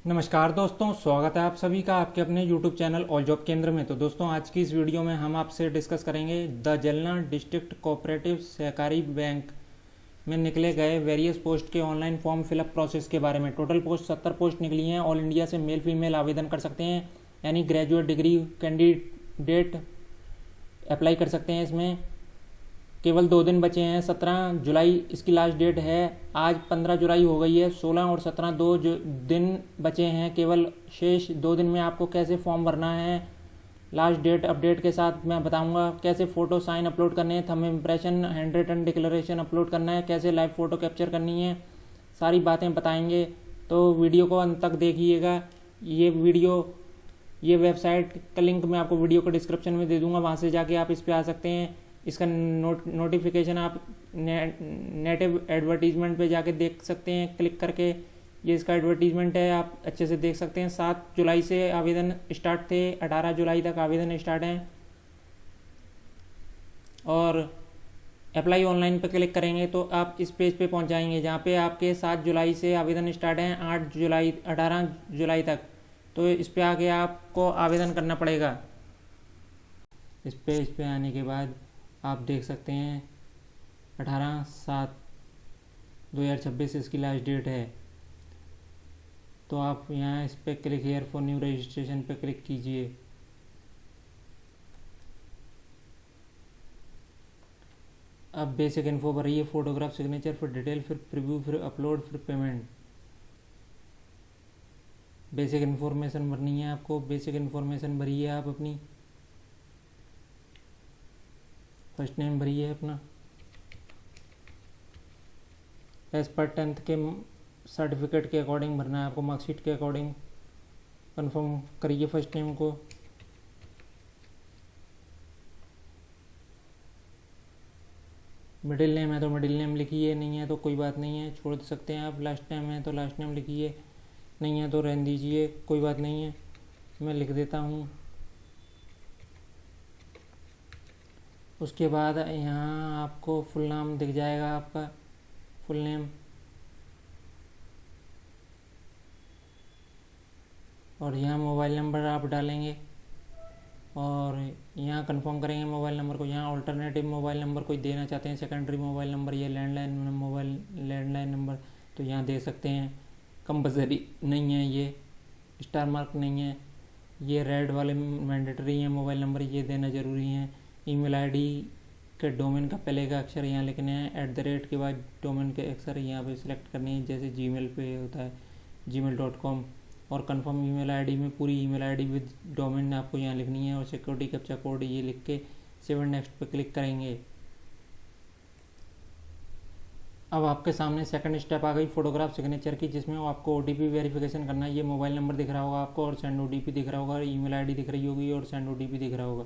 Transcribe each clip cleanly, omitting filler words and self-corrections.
नमस्कार दोस्तों, स्वागत है आप सभी का आपके अपने YouTube चैनल ऑल जॉब केंद्र में। तो दोस्तों, आज की इस वीडियो में हम आपसे डिस्कस करेंगे द जलना डिस्ट्रिक्ट कोऑपरेटिव सहकारी बैंक में निकले गए वेरियस पोस्ट के ऑनलाइन फॉर्म फिलअप प्रोसेस के बारे में। टोटल पोस्ट 70 पोस्ट निकली हैं। ऑल इंडिया से मेल फीमेल आवेदन कर सकते हैं, यानी ग्रेजुएट डिग्री कैंडिडेट अप्लाई कर सकते हैं। इसमें केवल 2 दिन बचे हैं। 17 जुलाई इसकी लास्ट डेट है। आज 15 जुलाई हो गई है। 16 और 17 दिन बचे हैं केवल। शेष 2 दिन में आपको कैसे फॉर्म भरना है, लास्ट डेट अपडेट के साथ मैं बताऊंगा। कैसे फ़ोटो साइन अपलोड करने हैं, thumb impression, handwritten declaration upload करना है, कैसे लाइव फ़ोटो कैप्चर करनी है, सारी बातें बताएंगे। तो वीडियो को अंत तक देखिएगा। ये वेबसाइट का लिंक मैं आपको वीडियो को डिस्क्रिप्शन में दे दूंगा, वहाँ से जाके आप इस पर आ सकते हैं। इसका नोटिफिकेशन आप नेटिव एडवर्टीजमेंट पे जाके देख सकते हैं क्लिक करके। ये इसका एडवर्टीजमेंट है, आप अच्छे से देख सकते हैं। 7 जुलाई से आवेदन स्टार्ट थे, 18 जुलाई तक आवेदन स्टार्ट हैं। और अप्लाई ऑनलाइन पे क्लिक करेंगे तो आप इस पेज पे पहुंच जाएंगे, जहाँ पे आपके 7 जुलाई से आवेदन स्टार्ट हैं 18 जुलाई तक। तो इस पे आके आपको आवेदन करना पड़ेगा। इस पेज पे आने के बाद आप देख सकते हैं 18/7/2026 इसकी लास्ट डेट है। तो आप यहाँ इस पर click here for new registration पे क्लिक कीजिए। अब बेसिक इन्फो भरिए, फोटोग्राफ, सिग्नेचर, फिर डिटेल, फिर प्रीव्यू, फिर अपलोड, फिर पेमेंट। बेसिक इन्फॉर्मेशन भरनी है आपको। बेसिक इन्फॉर्मेशन भरिए आप अपनी। फर्स्ट नेम भरिए अपना एज पर 10th के सर्टिफिकेट के अकॉर्डिंग भरना है आपको, मार्कशीट के अकॉर्डिंग। कंफर्म करिए फर्स्ट नेम को। मिडिल नेम है तो मिडिल नेम लिखिए, नहीं है तो कोई बात नहीं है, छोड़ सकते हैं आप। लास्ट नेम है तो लास्ट नेम लिखिए, नहीं है तो रहने दीजिए, कोई बात नहीं है। मैं लिख देता हूँ। उसके बाद यहाँ आपको फुल नाम दिख जाएगा, आपका फुल नेम। और यहाँ मोबाइल नंबर आप डालेंगे और यहाँ कंफर्म करेंगे मोबाइल नंबर को। यहाँ ऑल्टरनेटिव मोबाइल नंबर कोई देना चाहते हैं, सेकेंडरी मोबाइल नंबर या लैंडलाइन नंबर, तो यहाँ दे सकते हैं। कंपलसरी नहीं है, ये स्टार मार्क नहीं है, ये रेड वाले मैंडेटरी हैं मोबाइल नंबर, ये देना ज़रूरी है। ईमेल आईडी के डोमेन का पहले का अक्षर यहाँ लिखने हैं। @ के बाद डोमेन के अक्षर यहाँ पे सिलेक्ट करने हैं, जैसे जीमेल पे होता है gmail.com। और कंफर्म ईमेल आईडी में पूरी ईमेल आईडी विद डोमेन आपको यहाँ लिखनी है। और सिक्योरिटी कैप्चा कोड ये लिख के सेव एंड नेक्स्ट पे क्लिक करेंगे। अब आपके सामने सेकंड स्टेप आ गई फोटोग्राफ सिग्नेचर की, जिसमें आपको OTP वेरिफिकेशन करना है। ये मोबाइल नंबर दिख रहा होगा आपको और सेंड OTP दिख रहा होगा, और ईमेल आईडी दिख रही होगी और सेंड OTP दिख रहा होगा।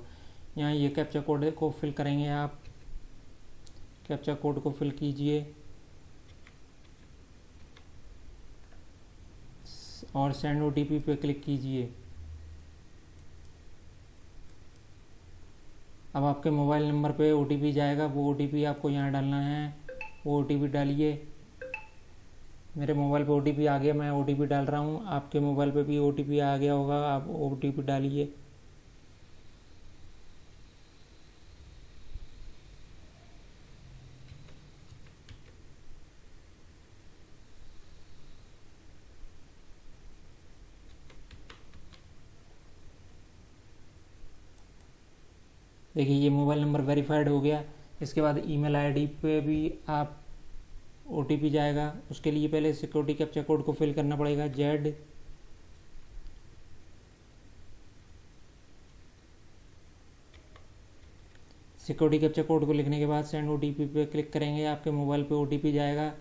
यहाँ ये कैप्चा कोड को फिल करेंगे आप। कैप्चा कोड को फिल कीजिए और सेंड OTP पे क्लिक कीजिए। अब आपके मोबाइल नंबर पे OTP जाएगा, वो OTP आपको यहाँ डालना है। वो OTP डालिए। मेरे मोबाइल पे OTP आ गया, मैं OTP डाल रहा हूँ। आपके मोबाइल पे भी OTP आ गया होगा, आप OTP डालिए। देखिए ये मोबाइल नंबर वेरीफाइड हो गया। इसके बाद ईमेल आईडी पे भी आप OTP जाएगा। उसके लिए पहले सिक्योरिटी कैप्चा कोड को फिल करना पड़ेगा। जेड सिक्योरिटी कैप्चा कोड को लिखने के बाद सेंड OTP पे क्लिक करेंगे। आपके मोबाइल पे OTP जाएगा।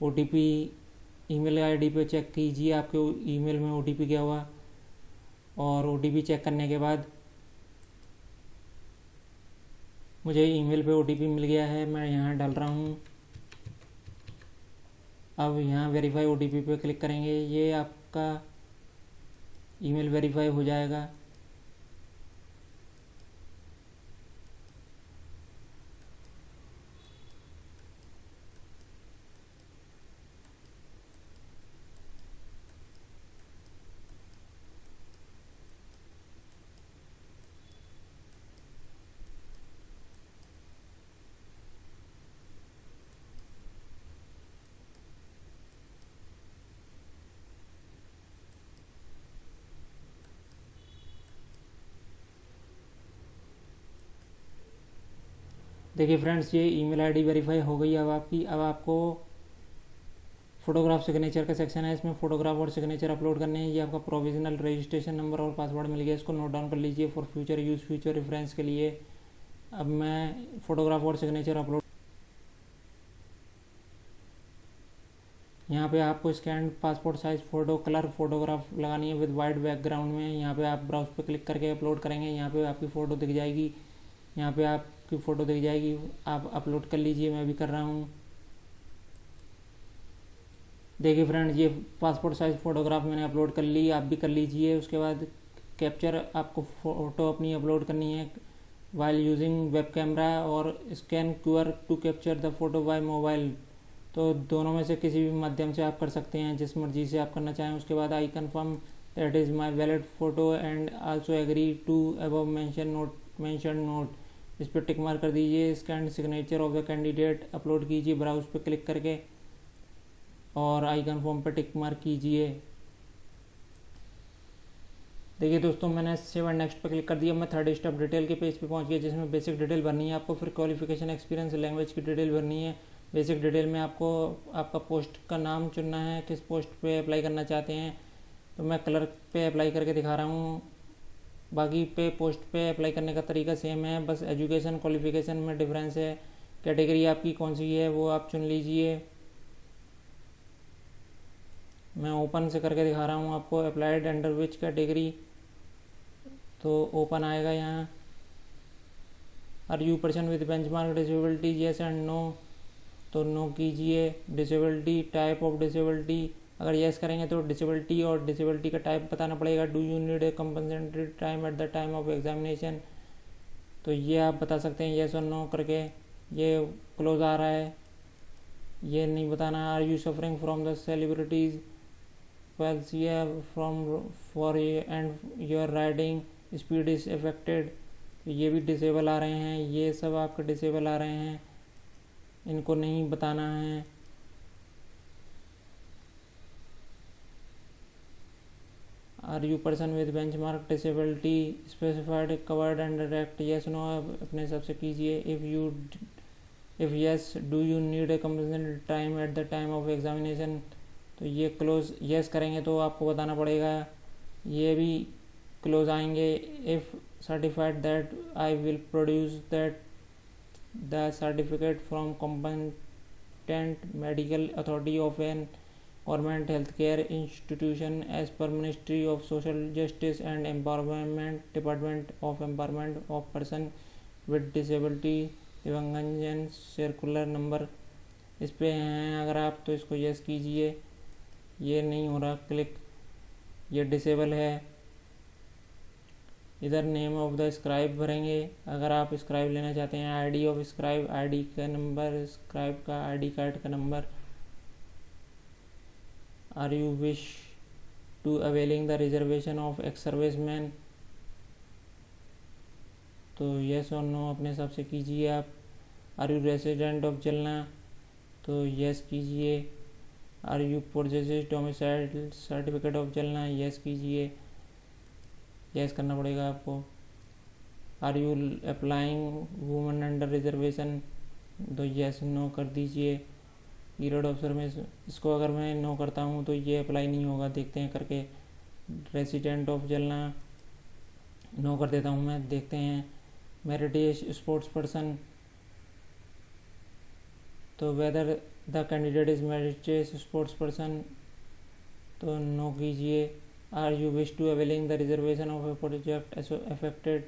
OTP ईमेल आईडी पे चेक कीजिए आपके ईमेल में OTP क्या हुआ। और OTP चेक करने के बाद मुझे ईमेल पे OTP मिल गया है, मैं यहाँ डाल रहा हूँ। अब यहाँ वेरीफाई OTP पे क्लिक करेंगे, ये आपका ईमेल वेरीफाई हो जाएगा। देखिए फ्रेंड्स, ये ईमेल आईडी वेरीफाई हो गई अब आपकी। अब आपको फोटोग्राफ सिग्नेचर का सेक्शन है, इसमें फोटोग्राफ और सिग्नेचर अपलोड करने हैं। ये आपका प्रोविजनल रजिस्ट्रेशन नंबर और पासवर्ड मिल गया, इसको नोट डाउन कर लीजिए for future use, future reference के लिए। अब मैं फोटोग्राफ और सिग्नेचर अपलोड, यहाँ पे आपको scan passport size photo colour photograph लगानी है विद वाइट बैकग्राउंड में। यहाँ पे आप ब्राउज पे क्लिक करके अपलोड करेंगे, यहाँ पे आपकी फ़ोटो दिख जाएगी, यहाँ पे आपकी फ़ोटो दिख जाएगी, आप अपलोड कर लीजिए। मैं भी कर रहा हूँ। देखिए फ्रेंड्स, ये पासपोर्ट साइज़ फ़ोटोग्राफ मैंने अपलोड कर ली, आप भी कर लीजिए। उसके बाद कैप्चर, आपको फ़ोटो अपनी अपलोड करनी है वाइल यूजिंग वेब कैमरा और scan QR to capture the photo by mobile. तो दोनों में से किसी भी माध्यम से आप कर सकते हैं, जिस मर्जी से आप करना चाहें। उसके बाद I confirm that is my valid photo and also agree to above mention note, इस पर टिक मार्क कर दीजिए। Scan signature of the candidate upload कीजिए ब्राउज पे क्लिक करके और आई कन्फर्म पे टिक मार्क कीजिए। देखिए दोस्तों, मैंने सेव एंड नेक्स्ट पे क्लिक कर दिया। मैं थर्ड स्टेप डिटेल के पेज पे पहुंच गया, जिसमें बेसिक डिटेल भरनी है आपको, फिर क्वालिफिकेशन, एक्सपीरियंस, लैंग्वेज की डिटेल भरनी है। बेसिक डिटेल में आपको आपका पोस्ट का नाम चुनना है, किस पोस्ट पे अप्लाई करना चाहते हैं। तो मैं क्लर्क पे अप्लाई करके दिखा रहा हूँ। बाकी पे पोस्ट पे अप्लाई करने का तरीका सेम है, बस एजुकेशन क्वालिफिकेशन में डिफरेंस है। कैटेगरी आपकी कौन सी है वो आप चुन लीजिए। मैं ओपन से करके दिखा रहा हूँ आपको, अप्लाइड अंडर विच कैटेगरी, तो ओपन आएगा यहाँ। Are you person with benchmark disability, yes and no, तो नो कीजिए। डिसेबिलिटी, टाइप ऑफ डिसेबिलिटी, अगर येस करेंगे तो डिसेबिलिटी और डिसेबिलिटी का टाइप बताना पड़ेगा। Do you need a compensatory time at the time of examination, तो ये आप बता सकते हैं येस और नो करके। ये क्लोज आ रहा है, ये नहीं बताना। Are you suffering from the celebrities palsy from for and your riding speed is affected, तो ये भी डिसेबल आ रहे हैं। ये सब आपके डिसेबल आ रहे हैं, इनको नहीं बताना है। Are you person with benchmark disability specified covered and direct, yes no अपने हिसाब से कीजिए। If yes, do you need a compensatory time at the time of examination, तो ये क्लोज येस करेंगे तो आपको बताना पड़ेगा। ये भी क्लोज आएंगे। If certified that I will produce that the certificate from competent medical authority of an government healthcare institution as per Ministry of Social Justice and Empowerment, Department of Empowerment of Person with Disability, दिवंगन circular number इस पे हैं अगर आप, तो इसको yes कीजिए। ये नहीं हो रहा क्लिक, ये डिसेबल है। इधर नेम ऑफ द स्क्राइब भरेंगे, अगर आप स्क्राइब लेना चाहते हैं। आईडी ऑफ स्क्राइब, आईडी का नंबर, स्क्राइब का आईडी कार्ड का number. Are you wish to availing the reservation of ex serviceman, तो येस और नो अपने हिसाब से कीजिए आप। आर यू रेसिडेंट ऑफ जलना, तो येस कीजिए। Are you possesses domicile certificate of Jalna, yes कीजिए, यस करना पड़ेगा आपको। Are you applying women under reservation, तो यस नो कर दीजिए। पीरियड ऑफ सर्विस, इसको अगर मैं नो करता हूँ तो ये अप्लाई नहीं होगा, देखते हैं करके। रेसिडेंट ऑफ जलना नो कर देता हूँ मैं, देखते हैं। मेरिटियस स्पोर्ट्स पर्सन, तो whether the candidate is meritorious sports person, तो नो कीजिए। Are you wish to availing the reservation of a project affected,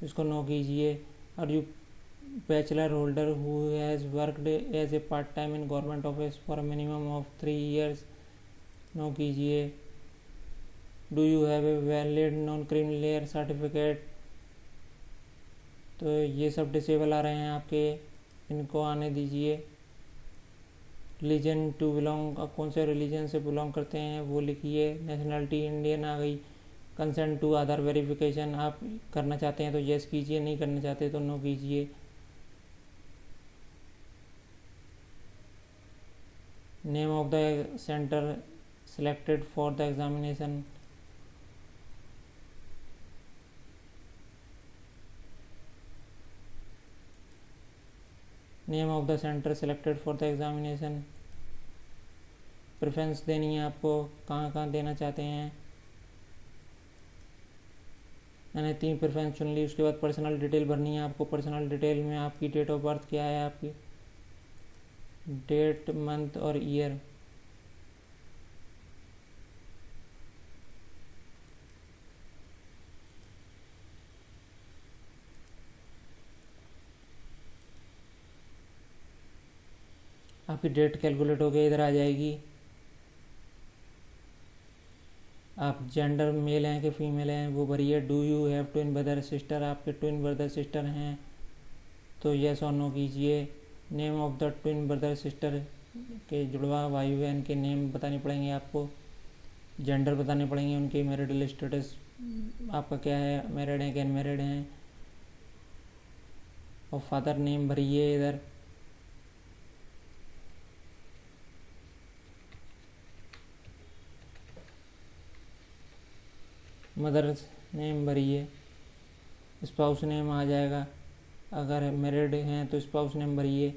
इसको नो कीजिए। Are you bachelor holder who has worked as a part time in government office for minimum of 3 years, no कीजिए। Do you have a valid non criminal certificate, तो ये सब disable आ रहे हैं आपके, इनको आने दीजिए। रिलीजन टू बिलोंग, आप कौन से रिलीजन से बिलोंग करते हैं वो लिखिए। नेशनलिटी इंडियन आ गई। कंसेंट टू आधार वेरिफिकेशन, आप करना चाहते हैं तो येस कीजिए, नहीं करना चाहते तो नो कीजिए। Name of the centre selected for the examination, name of the centre selected for the examination, preference देनी है आपको, कहाँ कहाँ देना चाहते हैं। मैंने 3 प्रेफरेंस चुन ली। उसके बाद पर्सनल डिटेल भरनी है आपको। पर्सनल डिटेल में आपकी डेट ऑफ बर्थ क्या है, आपकी डेट, मंथ और ईयर। आपकी डेट कैलकुलेट होकर इधर आ जाएगी। आप जेंडर मेल हैं कि फीमेल हैं वो भरिए। Do you have twin brother sister, आपके ट्विन ब्रदर सिस्टर हैं तो यस और नो कीजिए। Name of the twin brother sister के जुड़वा भाई बहन के नेम बताने पड़ेंगे आपको। जेंडर बताने पड़ेंगे उनके। मैरिटल स्टेटस आपका क्या है, मैरिड हैं कि अनमैरिड हैं। और फादर नेम भरिए इधर। मदर्स नेम भरिए। स्पाउस नेम आ जाएगा। अगर मैरिड हैं तो स्पाउस नेम भरिए,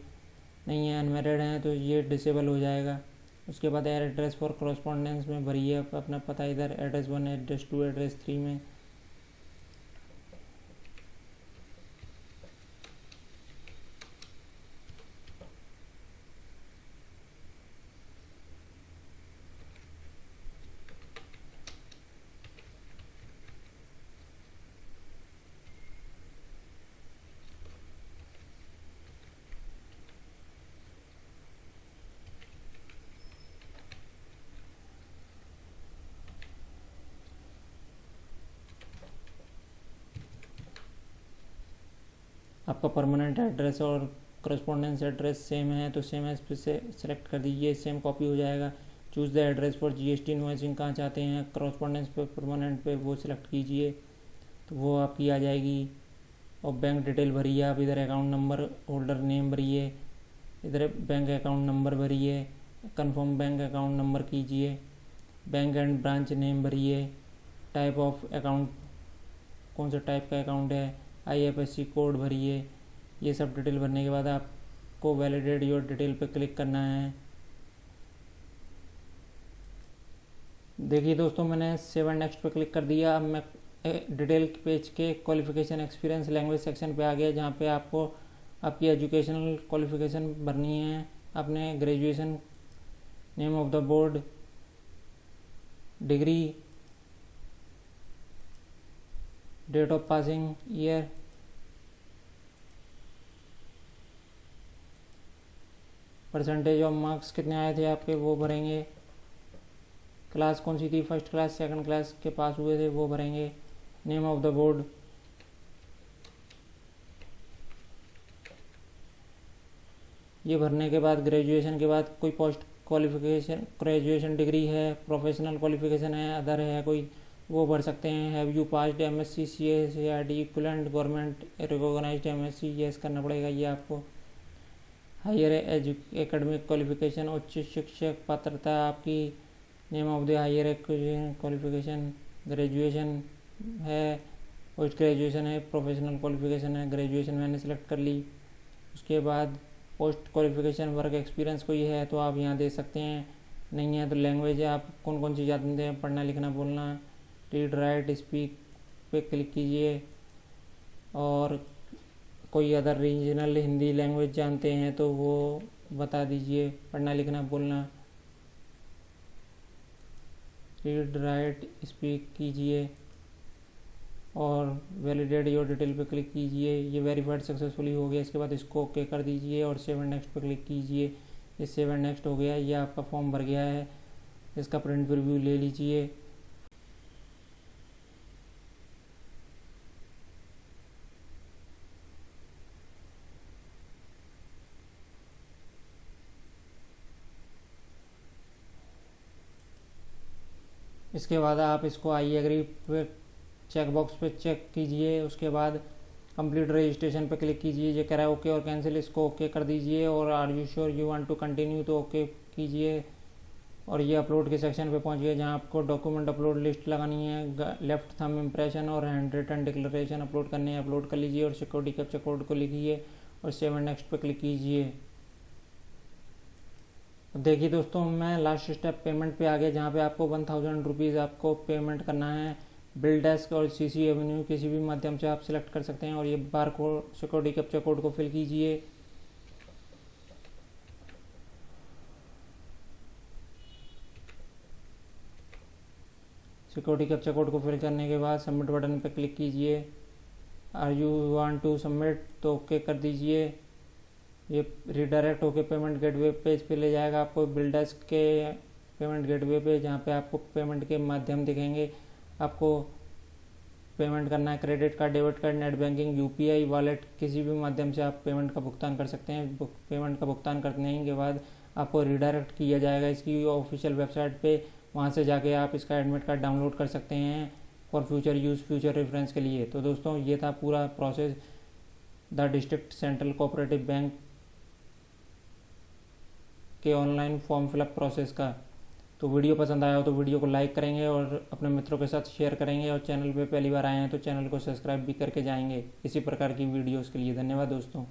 नहीं है अनमैरिड हैं तो ये डिसेबल हो जाएगा। उसके बाद एड्रेस फॉर कॉरस्पॉन्डेंस में भरिए अपना पता इधर, एड्रेस 1, एड्रेस 2, एड्रेस 3 में। आपका परमानेंट एड्रेस और करस्पॉन्डेंस एड्रेस सेम है तो सेम एज पे से सेलेक्ट कर दीजिए, सेम कॉपी हो जाएगा। Choose the address for GST invoicing, कहाँ चाहते हैं करस्पॉन्डेंस पे परमानेंट पे वो सिलेक्ट कीजिए तो वो आपकी आ जाएगी। और बैंक डिटेल भरिए आप इधर, अकाउंट नंबर, होल्डर नेम भरिए इधर, बैंक अकाउंट नंबर भरिए, कंफर्म बैंक अकाउंट नंबर कीजिए। बैंक एंड ब्रांच नेम भरिए। टाइप ऑफ अकाउंट, कौन सा टाइप का अकाउंट है, IFSC कोड भरिए। ये सब डिटेल भरने के बाद आपको वैलिडेट योर डिटेल पे क्लिक करना है। देखिए दोस्तों मैंने 7 नेक्स्ट पे क्लिक कर दिया। अब मैं डिटेल पेज के क्वालिफिकेशन एक्सपीरियंस लैंग्वेज सेक्शन पे आ गया, जहाँ पे आपको आपकी एजुकेशनल क्वालिफिकेशन भरनी है। अपने graduation, name of the board, degree, date of passing, year, percentage of marks कितने आए थे आपके वो भरेंगे। क्लास कौन सी थी, फर्स्ट क्लास सेकंड क्लास के पास हुए थे वो भरेंगे। नेम ऑफ द बोर्ड, ये भरने के बाद ग्रेजुएशन के बाद कोई पोस्ट क्वालिफिकेशन, ग्रेजुएशन डिग्री है, प्रोफेशनल क्वालिफिकेशन है, अदर है कोई, वो भर सकते हैं। Have you passed MSc CA equivalent government recognised MSc, yes करना पड़ेगा ये आपको। हायर एकेडमिक क्वालिफिकेशन, उच्च शिक्षक पात्रता आपकी। Name of the higher education qualification, graduation है, पोस्ट ग्रेजुएशन है, प्रोफेशनल क्वालिफिकेशन है। ग्रेजुएशन मैंने सेलेक्ट कर ली। उसके बाद पोस्ट क्वालिफिकेशन वर्क एक्सपीरियंस कोई है तो आप यहाँ दे सकते हैं, नहीं है तो लैंग्वेज आप कौन कौन सी जानते हैं, पढ़ना लिखना बोलना, रीड राइट स्पीक पे क्लिक कीजिए। और कोई अदर रीजनल हिंदी लैंग्वेज जानते हैं तो वो बता दीजिए, पढ़ना लिखना बोलना, रीड राइट स्पीक कीजिए। और वैलिडेट योर डिटेल पे क्लिक कीजिए। ये वेरीफाइड सक्सेसफुली हो गया। इसके बाद इसको ओके कर दीजिए और 7 नेक्स्ट पे क्लिक कीजिए। ये 7 नेक्स्ट हो गया, ये आपका फॉर्म भर गया है। इसका प्रिंट प्रीव्यू ले लीजिए। इसके बाद आप इसको आई एग्री पे चेक बॉक्स पे चेक कीजिए। उसके बाद कंप्लीट रजिस्ट्रेशन पे क्लिक कीजिए। ये कह रहा है ओके और कैंसिल, इसको ओके कर दीजिए। और are you sure you want to continue तो ओके कीजिए। और ये अपलोड के सेक्शन पे पहुंच गए, जहां आपको डॉक्यूमेंट अपलोड लिस्ट लगानी है। लेफ्ट थंब इम्प्रेशन और हैंड रिटन डिक्लेरेशन अपलोड करने हैं, अपलोड कर लीजिए। और सिक्योरिटी कैप्चा कोड को लिखिए और सेव एंड नेक्स्ट पर क्लिक कीजिए। देखिए दोस्तों, मैं लास्ट स्टेप पेमेंट पे आ गया, जहाँ पे आपको 1000 रुपीज़ आपको पेमेंट करना है। बिल डेस्क और सीसी एवेन्यू किसी भी माध्यम से आप सिलेक्ट कर सकते हैं और ये bar code security captcha code को फिल कीजिए। सिक्योरिटी कैप्चा कोड को फिल करने के बाद सबमिट बटन पर क्लिक कीजिए। Are you want to submit, तो ओके कर दीजिए। ये रिडायरेक्ट होकर पेमेंट गेटवे पेज पे ले जाएगा आपको, बिल डेस्क के पेमेंट गेटवे पे, जहाँ पे आपको पेमेंट के माध्यम दिखेंगे। आपको पेमेंट करना है credit card, debit card, net banking, UPI, wallet, किसी भी माध्यम से आप पेमेंट का भुगतान कर सकते हैं। पेमेंट का भुगतान करने के बाद आपको रिडायरेक्ट किया जाएगा इसकी ऑफिशियल वेबसाइट पे। वहाँ से जाके आप इसका एडमिट कार्ड डाउनलोड कर सकते हैं for future use, future reference के लिए। तो दोस्तों, ये था पूरा process the district central cooperative bank के ऑनलाइन फॉर्म फिलअप प्रोसेस का। तो वीडियो पसंद आया हो तो वीडियो को लाइक करेंगे और अपने मित्रों के साथ शेयर करेंगे, और चैनल पे पहली बार आए हैं तो चैनल को सब्सक्राइब भी करके जाएंगे इसी प्रकार की वीडियोस के लिए। धन्यवाद दोस्तों।